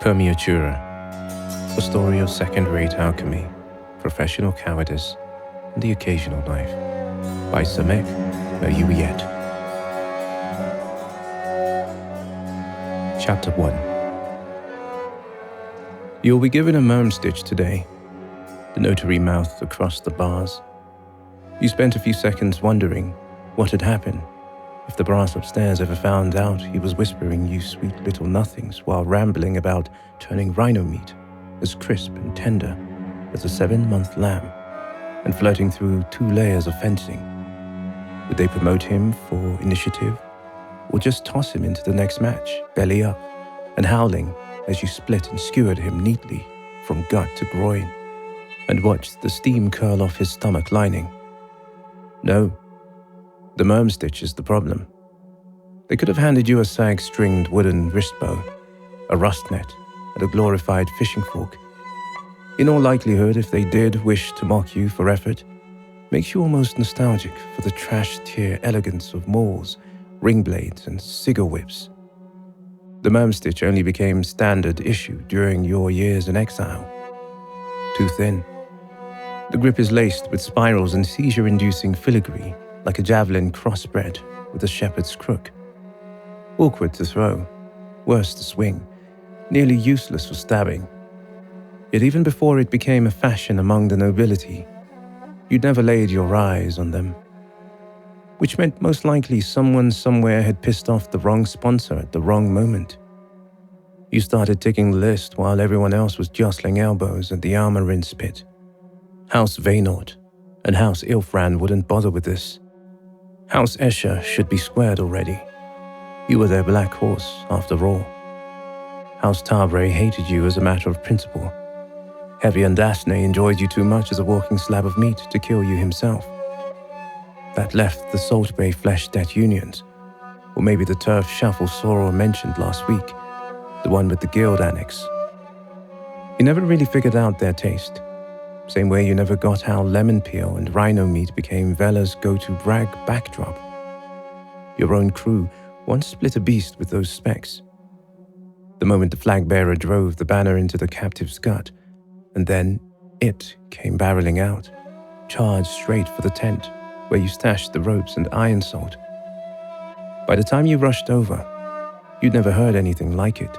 Permeatura, a story of second-rate alchemy, professional cowardice, and the occasional knife, by Samekh, Meryuiet. Chapter 1. You'll be given a merm stitch today, the notary mouthed across the bars. You spent a few seconds wondering what had happened, if the brass upstairs ever found out he was whispering you sweet little nothings while rambling about turning rhino meat as crisp and tender as a 7-month lamb and flirting through 2 layers of fencing. Would they promote him for initiative or just toss him into the next match, belly up, and howling as you split and skewered him neatly from gut to groin and watched the steam curl off his stomach lining? No. The merm stitch is the problem. They could have handed you a sag-stringed wooden wrist bow, a rust net, and a glorified fishing fork. In all likelihood, if they did wish to mock you for effort, makes you almost nostalgic for the trash-tier elegance of mauls, ring blades, and cigar whips. The merm stitch only became standard issue during your years in exile. Too thin. The grip is laced with spirals and seizure-inducing filigree, like a javelin crossbred with a shepherd's crook. Awkward to throw, worse to swing, nearly useless for stabbing. Yet even before it became a fashion among the nobility, you'd never laid your eyes on them. Which meant most likely someone somewhere had pissed off the wrong sponsor at the wrong moment. You started ticking the list while everyone else was jostling elbows at the armor rinse pit. House Vaynord and House Ilfran wouldn't bother with this. House Escher should be squared already. You were their black horse, after all. House Tarbre hated you as a matter of principle. Heavy and Dasney enjoyed you too much as a walking slab of meat to kill you himself. That left the Salt Bay Flesh Debt Unions, or maybe the turf shuffle Soror mentioned last week, the one with the guild annex. You never really figured out their taste. Same way you never got how lemon peel and rhino meat became Vela's go-to brag backdrop. Your own crew once split a beast with those specs. The moment the flag bearer drove the banner into the captive's gut, and then it came barreling out, charged straight for the tent where you stashed the ropes and iron salt. By the time you rushed over, you'd never heard anything like it.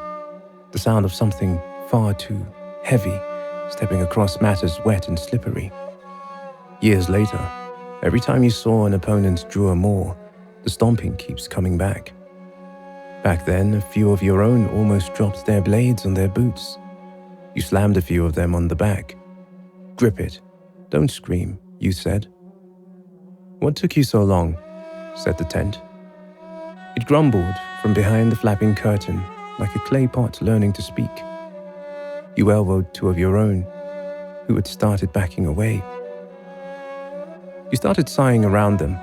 The sound of something far too heavy stepping across matters wet and slippery. Years later, every time you saw an opponent draw a maul, the stomping keeps coming back. Back then, a few of your own almost dropped their blades on their boots. You slammed a few of them on the back. "Grip it. Don't scream," you said. "What took you so long?" said the tent. It grumbled from behind the flapping curtain like a clay pot learning to speak. You elbowed 2 of your own, who had started backing away. You started sighing around them.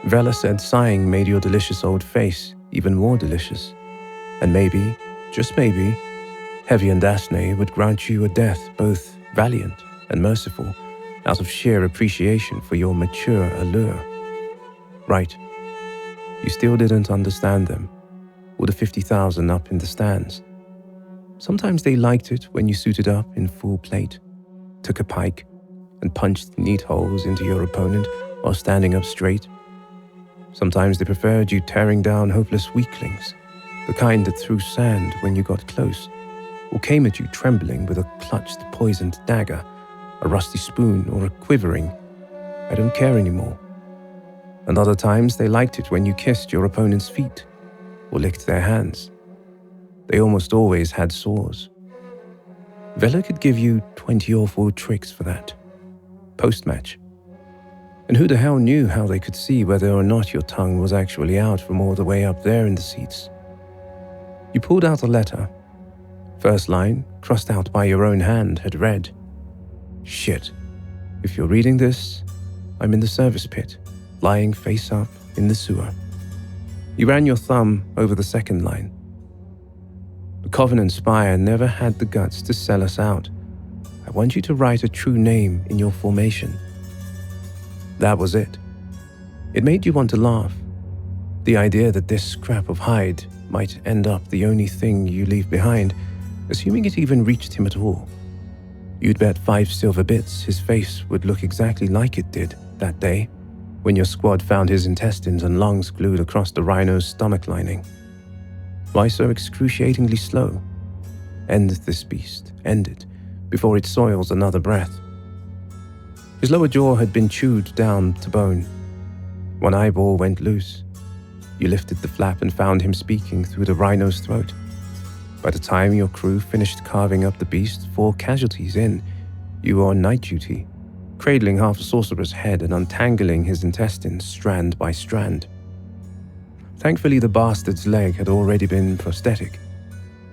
Vela said sighing made your delicious old face even more delicious. And maybe, just maybe, Heavy and Dasney would grant you a death both valiant and merciful out of sheer appreciation for your mature allure. Right. You still didn't understand them, or the 50,000 up in the stands. Sometimes they liked it when you suited up in full plate, took a pike, and punched neat holes into your opponent while standing up straight. Sometimes they preferred you tearing down hopeless weaklings, the kind that threw sand when you got close, or came at you trembling with a clutched poisoned dagger, a rusty spoon, or a quivering "I don't care anymore." And other times they liked it when you kissed your opponent's feet, or licked their hands. They almost always had sores. Vela could give you 20 awful tricks for that. Post-match. And who the hell knew how they could see whether or not your tongue was actually out from all the way up there in the seats? You pulled out a letter. First line, crossed out by your own hand, had read, "Shit. If you're reading this, I'm in the service pit, lying face up in the sewer." You ran your thumb over the second line. "The Covenant Spire never had the guts to sell us out. I want you to write a true name in your formation." That was it. It made you want to laugh. The idea that this scrap of hide might end up the only thing you leave behind assuming it even reached him at all. You'd bet 5 silver bits his face would look exactly like it did that day when your squad found his intestines and lungs glued across the rhino's stomach lining. Why so excruciatingly slow? End this beast, end it, before it soils another breath. His lower jaw had been chewed down to bone. One eyeball went loose. You lifted the flap and found him speaking through the rhino's throat. By the time your crew finished carving up the beast 4 casualties in, you were on night duty, cradling half a sorcerer's head and untangling his intestines strand by strand. Thankfully, the bastard's leg had already been prosthetic.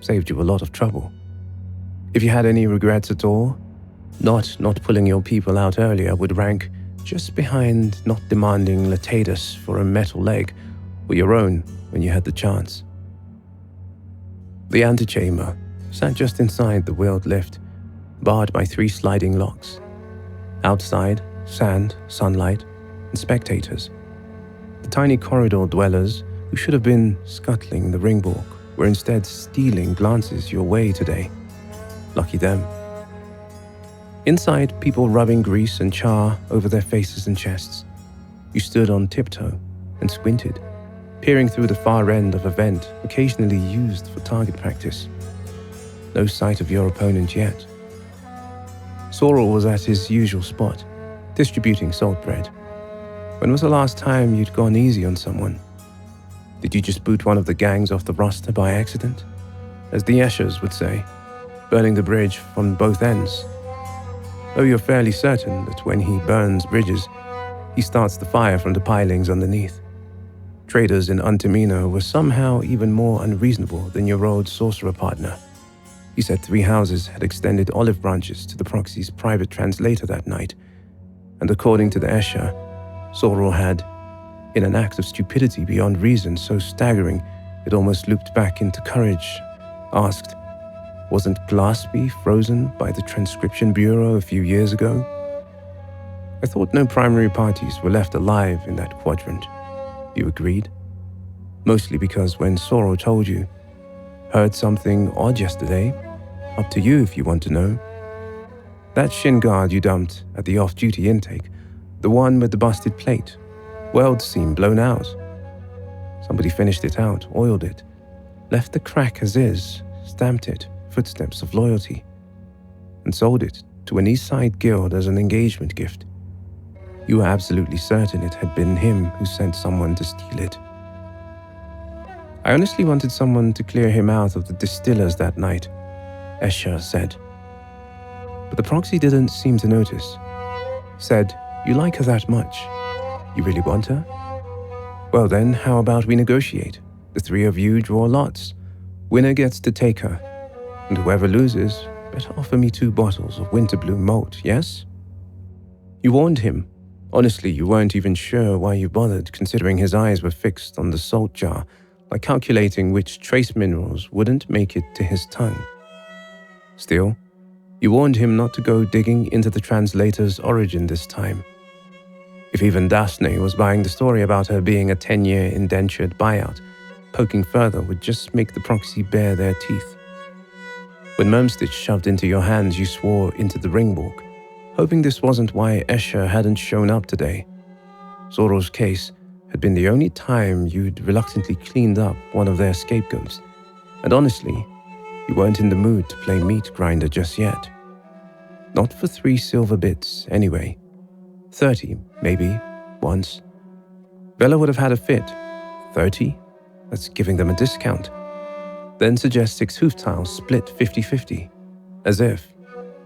Saved you a lot of trouble. If you had any regrets at all, not pulling your people out earlier would rank just behind not demanding Narrated for a metal leg or your own when you had the chance. The antechamber sat just inside the wheeled lift, barred by 3 sliding locks. Outside, sand, sunlight, and spectators. The tiny corridor dwellers who should have been scuttling the ringwalk were instead stealing glances your way today. Lucky them. Inside, people rubbing grease and char over their faces and chests. You stood on tiptoe and squinted, peering through the far end of a vent occasionally used for target practice. No sight of your opponent yet. Sorrel was at his usual spot, distributing salt bread. When was the last time you'd gone easy on someone? Did you just boot one of the gangs off the roster by accident? As the Eschers would say, burning the bridge from both ends. Though you're fairly certain that when he burns bridges, he starts the fire from the pilings underneath. Traders in Untamina were somehow even more unreasonable than your old sorcerer partner. He said 3 houses had extended olive branches to the proxy's private translator that night, and according to the Escher, Sorrel had, in an act of stupidity beyond reason so staggering it almost looped back into courage, asked, "Wasn't Glaspie frozen by the Transcription Bureau a few years ago?" I thought no primary parties were left alive in that quadrant. You agreed? Mostly because when Sorrel told you, "Heard something odd yesterday? Up to you if you want to know." That shin guard you dumped at the off-duty intake, the one with the busted plate, weld seam blown out. Somebody finished it out, oiled it, left the crack as is, stamped it, footsteps of loyalty, and sold it to an East Side guild as an engagement gift. You were absolutely certain it had been him who sent someone to steal it. I honestly wanted someone to clear him out of the distillers that night, Escher said. But the proxy didn't seem to notice. Said, "You like her that much? You really want her? Well then, how about we negotiate? The 3 of you draw lots. Winner gets to take her. And whoever loses, better offer me 2 bottles of Winterbloom malt, yes?" You warned him. Honestly, you weren't even sure why you bothered, considering his eyes were fixed on the salt jar, like calculating which trace minerals wouldn't make it to his tongue. Still, you warned him not to go digging into the translator's origin this time. If even Daphne was buying the story about her being a 10-year indentured buyout, poking further would just make the proxy bare their teeth. When Mermstitch shoved into your hands, you swore into the ringwalk, hoping this wasn't why Escher hadn't shown up today. Sorrel's case had been the only time you'd reluctantly cleaned up one of their scapegoats, and honestly, you weren't in the mood to play meat grinder just yet. Not for 3 silver bits, anyway. 30, maybe, once. Bella would have had a fit. 30? That's giving them a discount. Then suggest 6 hoof tiles split 50-50, as if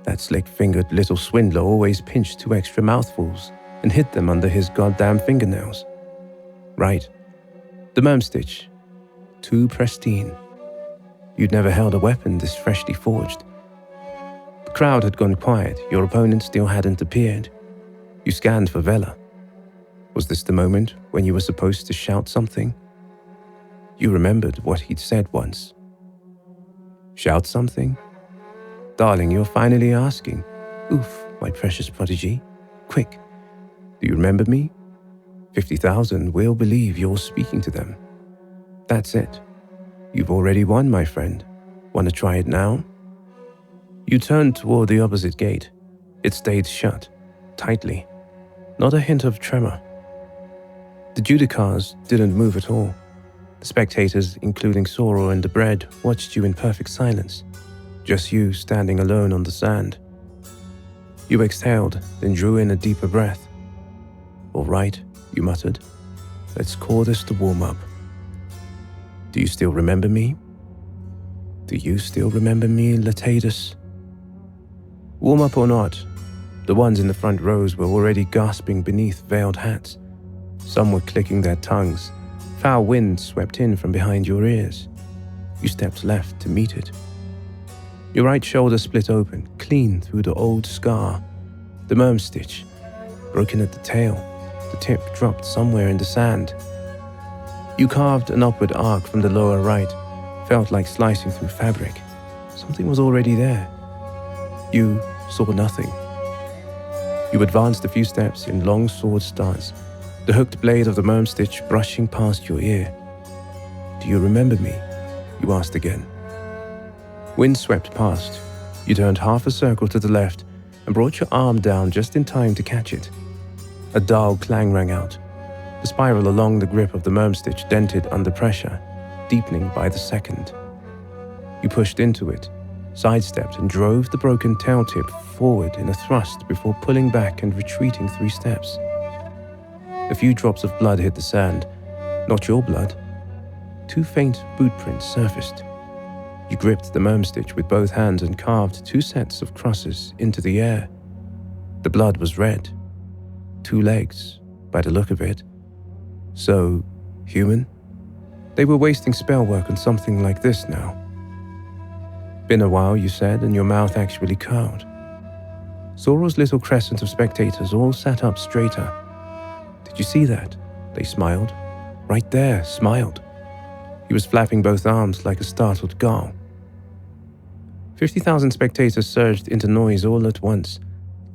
that slick-fingered little swindler always pinched 2 extra mouthfuls and hid them under his goddamn fingernails. Right. The Mermstitch. Too pristine. You'd never held a weapon this freshly forged. The crowd had gone quiet. Your opponent still hadn't appeared. You scanned for Vela. Was this the moment when you were supposed to shout something? You remembered what he'd said once. Shout something? Darling, you're finally asking. Oof, my precious prodigy. Quick, do you remember me? 50,000 will believe you're speaking to them. That's it. You've already won, my friend. Want to try it now? You turned toward the opposite gate. It stayed shut, tightly. Not a hint of tremor. The Judicars didn't move at all. The spectators, including Soro and the bread, watched you in perfect silence. Just you standing alone on the sand. You exhaled, then drew in a deeper breath. "All right," you muttered. "Let's call this the warm-up. Do you still remember me? Do you still remember me, Latatus?" Warm-up or not, the ones in the front rows were already gasping beneath veiled hats. Some were clicking their tongues. Foul wind swept in from behind your ears. You stepped left to meet it. Your right shoulder split open, clean through the old scar. The merm stitch, broken at the tail, the tip dropped somewhere in the sand. You carved an upward arc from the lower right, felt like slicing through fabric. Something was already there. You saw nothing. You advanced a few steps in long sword stance, the hooked blade of the merm stitch brushing past your ear. "Do you remember me?" you asked again. Wind swept past. You turned half a circle to the left and brought your arm down just in time to catch it. A dull clang rang out. The spiral along the grip of the merm stitch dented under pressure, deepening by the second. You pushed into it, sidestepped and drove the broken tail tip forward in a thrust before pulling back and retreating 3 steps. A few drops of blood hit the sand. Not your blood. 2 faint boot prints surfaced. You gripped the merm stitch with both hands and carved 2 sets of crosses into the air. The blood was red. 2 legs, by the look of it. So, human? They were wasting spell work on something like this now. "Been a while," you said, and your mouth actually curled. Soro's little crescent of spectators all sat up straighter. "Did you see that?" They smiled. "Right there, smiled." He was flapping both arms like a startled gull. 50,000 spectators surged into noise all at once,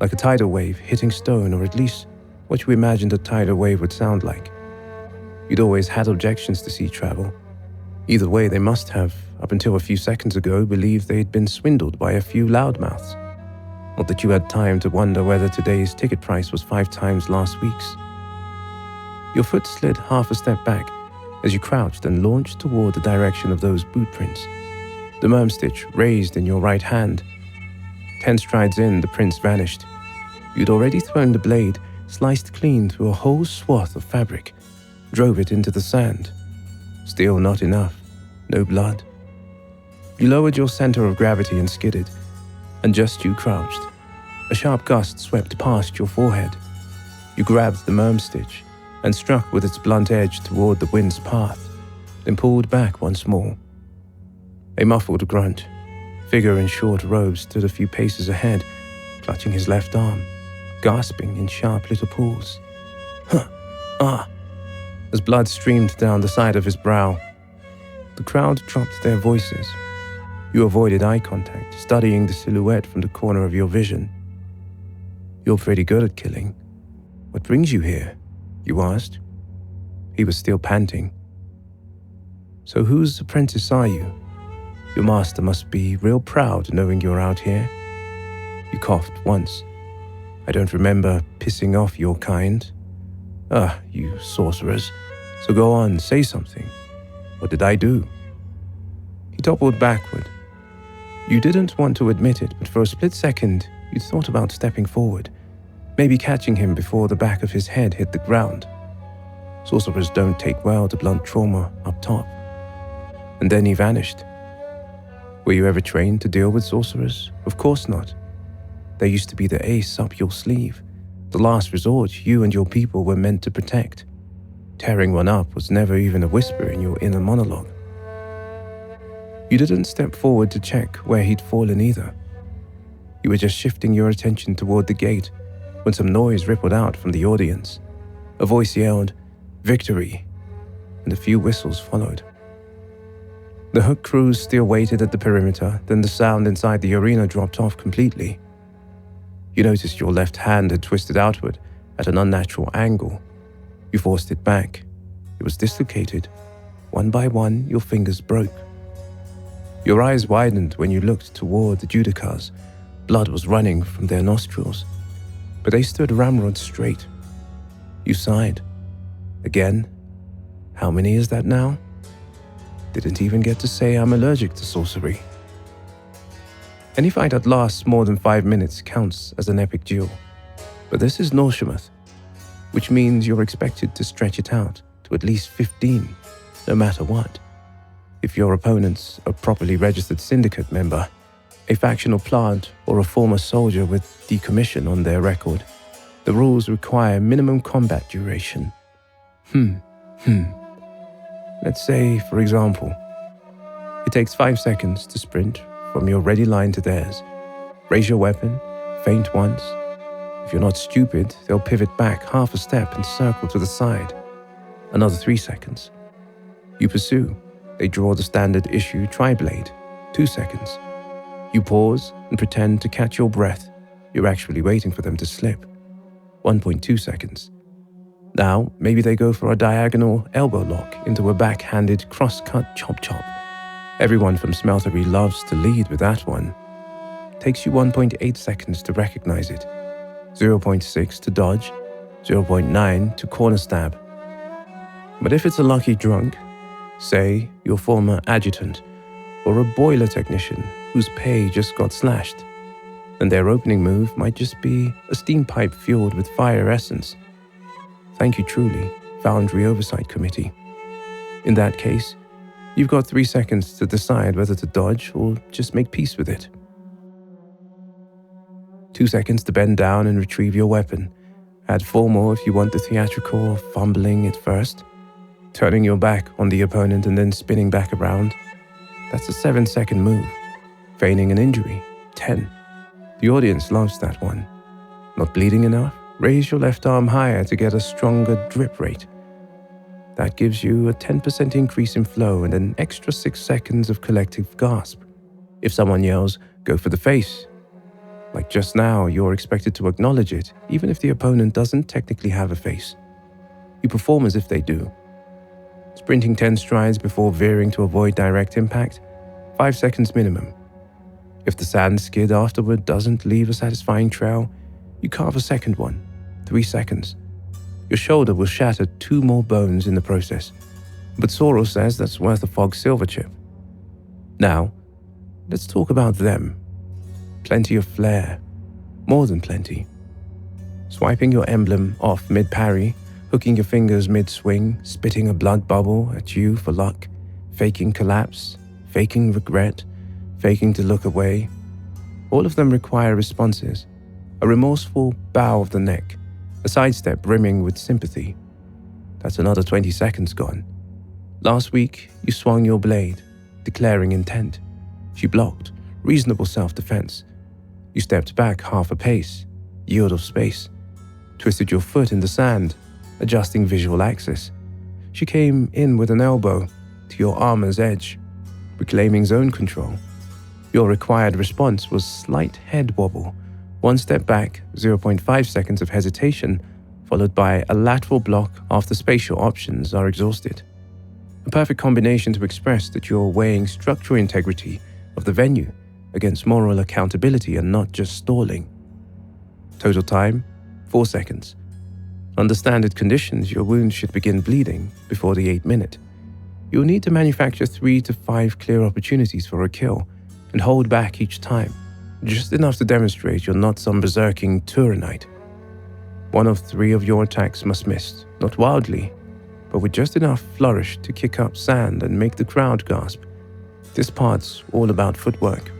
like a tidal wave hitting stone, or at least what you imagined a tidal wave would sound like. You'd always had objections to sea travel. Either way, they must have, up until a few seconds ago, believed they'd been swindled by a few loudmouths. Not that you had time to wonder whether today's ticket price was 5 times last week's. Your foot slid half a step back as you crouched and launched toward the direction of those boot prints. The merm stitch raised in your right hand. 10 strides in, the prints vanished. You'd already thrown the blade, sliced clean through a whole swath of fabric, drove it into the sand. Still not enough. No blood. You lowered your center of gravity and skidded, and just you crouched. A sharp gust swept past your forehead. You grabbed the merm stitch and struck with its blunt edge toward the wind's path, then pulled back once more. A muffled grunt, figure in short robes, stood a few paces ahead, clutching his left arm, gasping in sharp little pulls. "Huh, ah," as blood streamed down the side of his brow. The crowd dropped their voices. You avoided eye contact, studying the silhouette from the corner of your vision. "You're pretty good at killing. What brings you here?" you asked. He was still panting. "So whose apprentice are you? Your master must be real proud knowing you're out here." You coughed once. "I don't remember pissing off your kind." You sorcerers. So go on, say something. What did I do?" He toppled backward. You didn't want to admit it, but for a split second, you thought about stepping forward, maybe catching him before the back of his head hit the ground. Sorcerers don't take well to blunt trauma up top. And then he vanished. Were you ever trained to deal with sorcerers? Of course not. They used to be the ace up your sleeve, the last resort you and your people were meant to protect. Tearing one up was never even a whisper in your inner monologue. You didn't step forward to check where he'd fallen either. You were just shifting your attention toward the gate when some noise rippled out from the audience. A voice yelled, "Victory!" and a few whistles followed. The hook crews still waited at the perimeter, then the sound inside the arena dropped off completely. You noticed your left hand had twisted outward at an unnatural angle. You forced it back. It was dislocated. One by one, your fingers broke. Your eyes widened when you looked toward the judicars. Blood was running from their nostrils, but they stood ramrod straight. You sighed. Again. How many is that now? Didn't even get to say I'm allergic to sorcery. Any fight that lasts more than 5 minutes counts as an epic duel. But this is Norshemoth, which means you're expected to stretch it out to at least 15, no matter what. If your opponent's a properly registered syndicate member, a factional plant, or a former soldier with decommission on their record, the rules require minimum combat duration. Let's say, for example, it takes 5 seconds to sprint from your ready line to theirs. Raise your weapon, feint once. If you're not stupid, they'll pivot back half a step and circle to the side. Another 3 seconds. You pursue. They draw the standard issue tri-blade. 2 seconds. You pause and pretend to catch your breath. You're actually waiting for them to slip. 1.2 seconds. Now, maybe they go for a diagonal elbow lock into a backhanded cross-cut chop-chop. Everyone from Smeltery loves to lead with that one. Takes you 1.8 seconds to recognize it. 0.6 to dodge. 0.9 to corner stab. But if it's a lucky drunk, say your former adjutant, or a boiler technician whose pay just got slashed, then their opening move might just be a steam pipe fueled with fire essence. Thank you truly, Foundry Oversight Committee. In that case, you've got 3 seconds to decide whether to dodge or just make peace with it. 2 seconds to bend down and retrieve your weapon. Add 4 more if you want the theatrical of fumbling it first. Turning your back on the opponent and then spinning back around. That's a 7-second move. Feigning an injury. 10. The audience loves that one. Not bleeding enough? Raise your left arm higher to get a stronger drip rate. That gives you a 10% increase in flow and an extra 6 seconds of collective gasp. If someone yells, go for the face. Like just now, you're expected to acknowledge it, even if the opponent doesn't technically have a face. You perform as if they do. Sprinting 10 strides before veering to avoid direct impact, 5 seconds minimum. If the sand skid afterward doesn't leave a satisfying trail, you carve a second one, 3 seconds. Your shoulder will shatter 2 more bones in the process, but Sorrel says that's worth a fog silver chip. Now, let's talk about them. Plenty of flair, more than plenty. Swiping your emblem off mid-parry, hooking your fingers mid-swing, spitting a blood bubble at you for luck, faking collapse, faking regret, faking to look away. All of them require responses. A remorseful bow of the neck, a sidestep brimming with sympathy. That's another 20 seconds gone. Last week, you swung your blade, declaring intent. She blocked, reasonable self-defense. You stepped back half a pace, yield of space. Twisted your foot in the sand, adjusting visual axis. She came in with an elbow to your armor's edge, reclaiming zone control. Your required response was slight head wobble, 1 step back, 0.5 seconds of hesitation, followed by a lateral block after spatial options are exhausted. A perfect combination to express that you're weighing structural integrity of the venue against moral accountability and not just stalling. Total time, 4 seconds. Under standard conditions, your wound should begin bleeding before the 8-minute. You'll need to manufacture 3 to 5 clear opportunities for a kill and hold back each time, just enough to demonstrate you're not some berserking Turanite. 1 of 3 of your attacks must miss, not wildly, but with just enough flourish to kick up sand and make the crowd gasp. This part's all about footwork.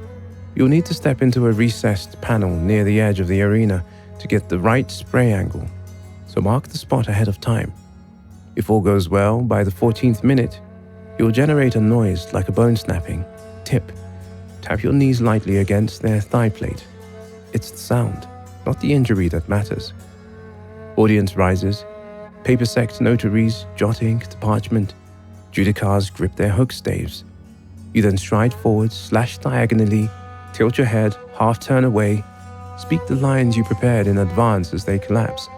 You'll need to step into a recessed panel near the edge of the arena to get the right spray angle, so mark the spot ahead of time. If all goes well, by the 14th minute, you'll generate a noise like a bone snapping. Tip. Tap your knees lightly against their thigh plate. It's the sound, not the injury that matters. Audience rises. Paper-sect notaries jot ink to parchment. Judicars grip their hook staves. You then stride forward, slash diagonally, tilt your head, half turn away, speak the lines you prepared in advance as they collapse,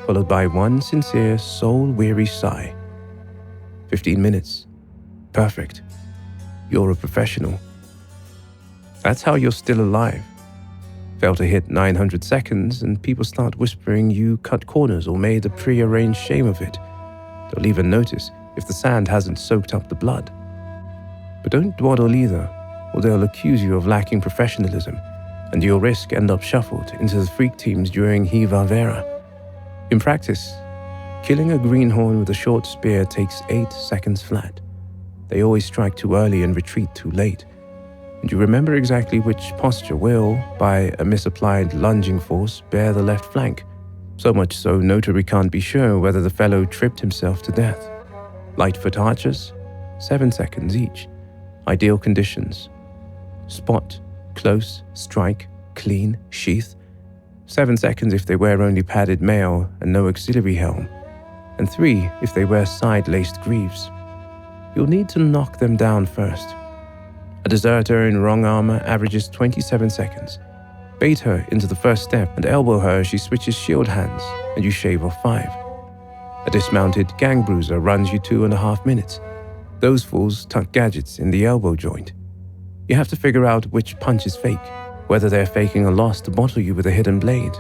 followed by one sincere, soul-weary sigh. 15 minutes. Perfect. You're a professional. That's how you're still alive. Fail to hit 900 seconds and people start whispering you cut corners or made a pre-arranged shame of it. They'll even notice if the sand hasn't soaked up the blood. But don't dawdle either, or they'll accuse you of lacking professionalism, and you'll risk end up shuffled into the freak teams during Hiva Vera. In practice, killing a greenhorn with a short spear takes 8 seconds flat. They always strike too early and retreat too late. And you remember exactly which posture will, by a misapplied lunging force, bear the left flank. So much so, notary can't be sure whether the fellow tripped himself to death. Lightfoot archers, 7 seconds each. Ideal conditions: spot, close, strike, clean, sheath. 7 seconds if they wear only padded mail and no auxiliary helm. And 3 if they wear side-laced greaves. You'll need to knock them down first. A deserter in wrong armor averages 27 seconds. Bait her into the first step and elbow her as she switches shield hands, and you shave off 5. A dismounted gang bruiser runs you 2.5 minutes. Those fools tuck gadgets in the elbow joint. You have to figure out which punch is fake, whether they're faking a loss to bottle you with a hidden blade.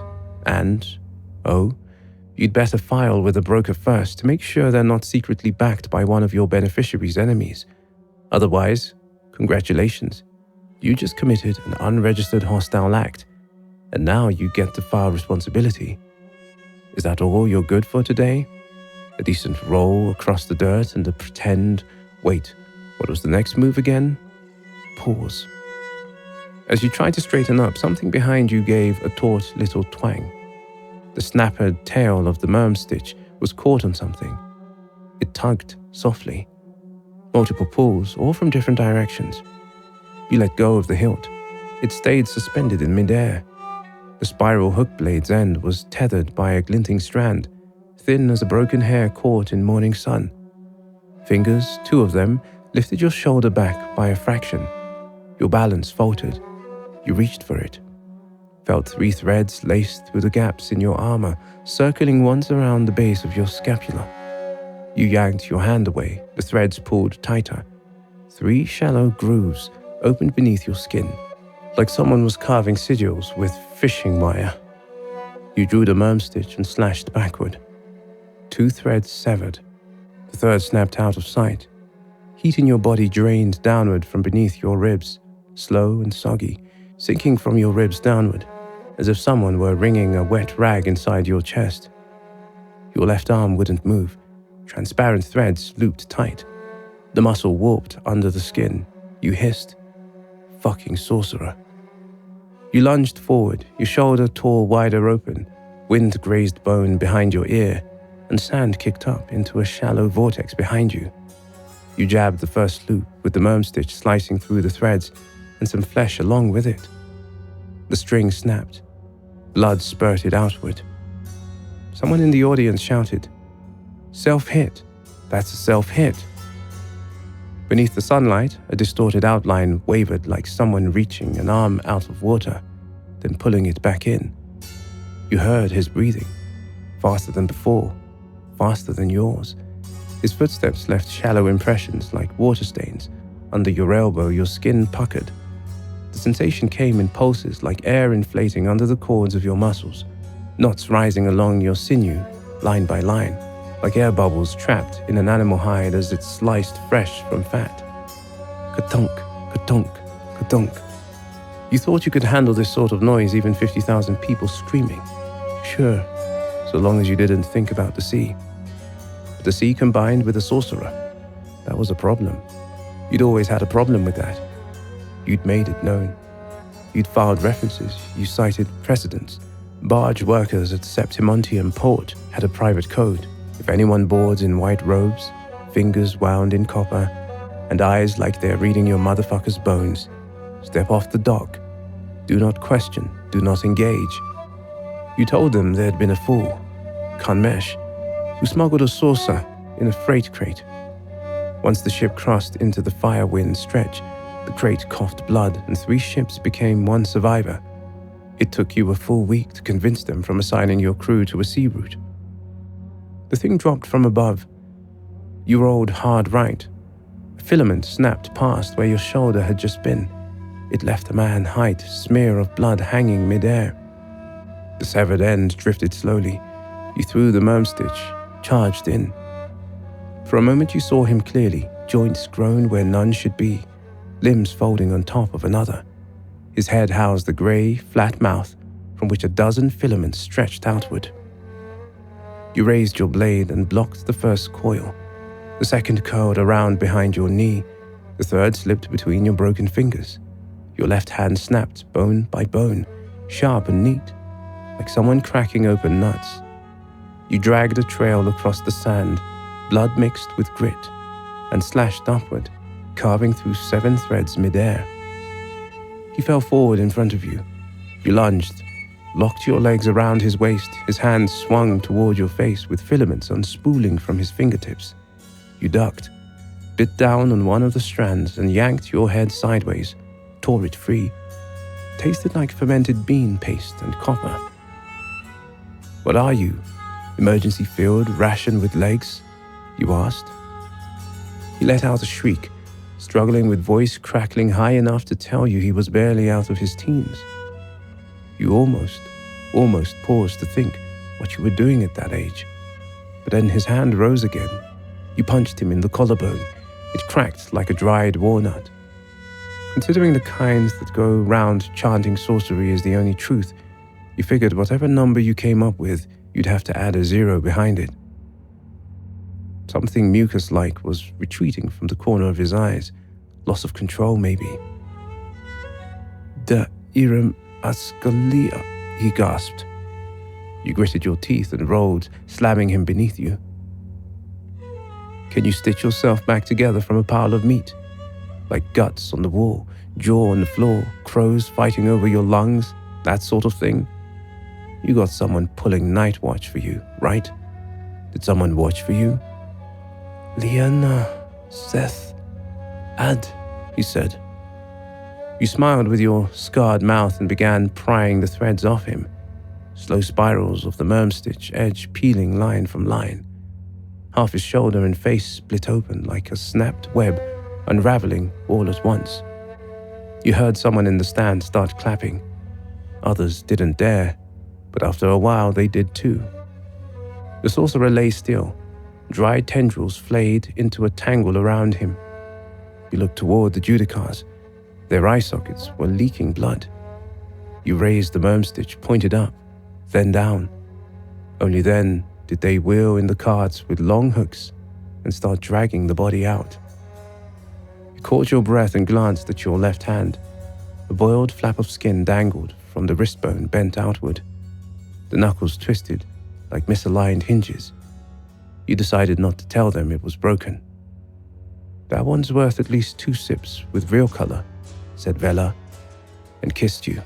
And, you'd better file with a broker first to make sure they're not secretly backed by one of your beneficiary's enemies. Otherwise, congratulations, you just committed an unregistered hostile act, and now you get to file responsibility. Is that all you're good for today? A decent roll across the dirt and a pretend, wait, what was the next move again? Pause. As you tried to straighten up, something behind you gave a taut little twang. The snappered tail of the mermstitch was caught on something. It tugged softly. Multiple pulls, all from different directions. You let go of the hilt. It stayed suspended in midair. The spiral hook blade's end was tethered by a glinting strand, thin as a broken hair caught in morning sun. Fingers, 2 of them, lifted your shoulder back by a fraction. Your balance faltered. You reached for it. Felt 3 threads laced through the gaps in your armor, circling once around the base of your scapula. You yanked your hand away, the threads pulled tighter. 3 shallow grooves opened beneath your skin, like someone was carving sigils with fishing wire. You drew the mermstitch and slashed backward. 2 threads severed. The third snapped out of sight. Heat in your body drained downward from beneath your ribs, slow and soggy, sinking from your ribs downward, as if someone were wringing a wet rag inside your chest. Your left arm wouldn't move. Transparent threads looped tight. The muscle warped under the skin. You hissed, "Fucking sorcerer." You lunged forward, your shoulder tore wider open, wind grazed bone behind your ear, and sand kicked up into a shallow vortex behind you. You jabbed the first loop with the mermstitch slicing through the threads and some flesh along with it. The string snapped. Blood spurted outward. Someone in the audience shouted, "Self-hit. That's a self-hit." Beneath the sunlight, a distorted outline wavered like someone reaching an arm out of water, then pulling it back in. You heard his breathing, faster than before, faster than yours. His footsteps left shallow impressions like water stains. Under your elbow, your skin puckered. The sensation came in pulses like air inflating under the cords of your muscles, knots rising along your sinew, line by line, like air bubbles trapped in an animal hide as it's sliced fresh from fat. Ka-tunk, ka-tunk, ka-tunk. You thought you could handle this sort of noise, even 50,000 people screaming. Sure, so long as you didn't think about the sea. But the sea combined with a sorcerer, that was a problem. You'd always had a problem with that. You'd made it known. You'd filed references, you cited precedents. Barge workers at Septimontium Port had a private code. If anyone boards in white robes, fingers wound in copper, and eyes like they're reading your motherfucker's bones, step off the dock. Do not question, do not engage. You told them there'd been a fool, Kamanche, who smuggled a saucer in a freight crate. Once the ship crossed into the fire-wind stretch, the crate coughed blood and 3 ships became 1 survivor. It took you a full week to convince them from assigning your crew to a sea route. The thing dropped from above. You rolled hard right. A filament snapped past where your shoulder had just been. It left a man-height smear of blood hanging mid-air. The severed end drifted slowly. You threw the mermstitch, charged in. For a moment you saw him clearly, joints grown where none should be, limbs folding on top of another. His head housed a grey, flat mouth from which a dozen filaments stretched outward. You raised your blade and blocked the first coil. The second curled around behind your knee. The third slipped between your broken fingers. Your left hand snapped bone by bone, sharp and neat, like someone cracking open nuts. You dragged a trail across the sand, blood mixed with grit, and slashed upward, carving through 7 threads mid-air. He fell forward in front of you. You lunged, locked your legs around his waist, his hands swung toward your face with filaments unspooling from his fingertips. You ducked, bit down on one of the strands and yanked your head sideways, tore it free. Tasted like fermented bean paste and copper. "What are you? Emergency field, ration with legs?" you asked. He let out a shriek, struggling with voice crackling high enough to tell you he was barely out of his teens. You almost paused to think what you were doing at that age. But then his hand rose again. You punched him in the collarbone. It cracked like a dried walnut. Considering the kinds that go round chanting sorcery is the only truth, you figured whatever number you came up with, you'd have to add a 0 behind it. Something mucus-like was retreating from the corner of his eyes. Loss of control, maybe. "Da iram askalia," he gasped. You gritted your teeth and rolled, slamming him beneath you. "Can you stitch yourself back together from a pile of meat? Like guts on the wall, jaw on the floor, crows fighting over your lungs, that sort of thing? You got someone pulling night watch for you, right? Did someone watch for you?" "Liana, Seth, Ad," he said. You smiled with your scarred mouth and began prying the threads off him, slow spirals of the mermstitch edge peeling line from line. Half his shoulder and face split open like a snapped web, unraveling all at once. You heard someone in the stand start clapping. Others didn't dare, but after a while they did too. The sorcerer lay still, dry tendrils flayed into a tangle around him. You looked toward the Judicars. Their eye sockets were leaking blood. You raised the mermstitch, pointed up, then down. Only then did they wheel in the carts with long hooks and start dragging the body out. You caught your breath and glanced at your left hand. A boiled flap of skin dangled from the wrist bone bent outward. The knuckles twisted like misaligned hinges. You decided not to tell them it was broken. "That one's worth at least 2 sips with real color," said Vela, and kissed you.